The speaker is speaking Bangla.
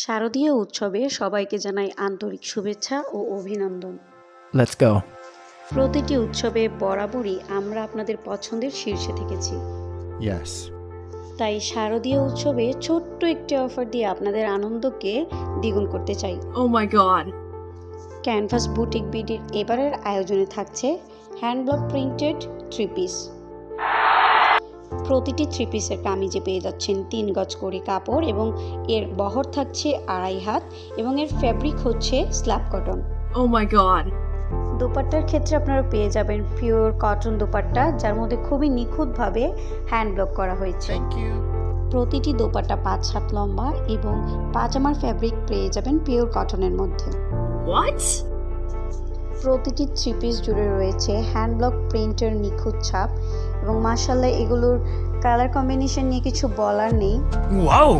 শারদীয় উৎসবে সবাইকে জানাই আন্তরিক শুভেচ্ছা ও অভিনন্দন। Let's go. প্রতিটি উৎসবে বরাবরই আমরা আপনাদের পছন্দের শীর্ষে থেকেছি। Yes. তাই শারদীয় উৎসবে ছোট্ট একটি অফার দিয়ে আপনাদের আনন্দকে দ্বিগুণ করতে চাই। Oh my god. Canvas boutique বিডির এবারের আয়োজনে থাকছে হ্যান্ডব্লক প্রিন্টেড থ্রি পিস। প্রতিটি থ্রি পিসের কামিজে পেয়ে যাচ্ছেন 3 গজ করে কাপড় এবং এর বহর থাকছে 2.5 হাত এবং এর ফ্যাব্রিক হচ্ছে slab cotton. Oh my god. দোপাট্টার ক্ষেত্রে আপনারা পেয়ে যাবেন পিওর কটন দোপাট্টা, যার মধ্যে খুবই নিখুঁতভাবে হ্যান্ড ব্লক করা হয়েছে। প্রতিটি দোপাট্টা 5 হাত লম্বা এবং পাজামার ফ্যাব্রিক পেয়ে যাবেন পিওর কটনের মধ্যে। What? প্রতিটি থ্রি পিস জুড়ে রয়েছে হ্যান্ড ব্লক প্রিন্টের নিখুঁত ছাপ এবং মাশাআল্লাহ এগুলোর কালার কম্বিনেশন নিয়ে কিছু বলার নেই। Wow!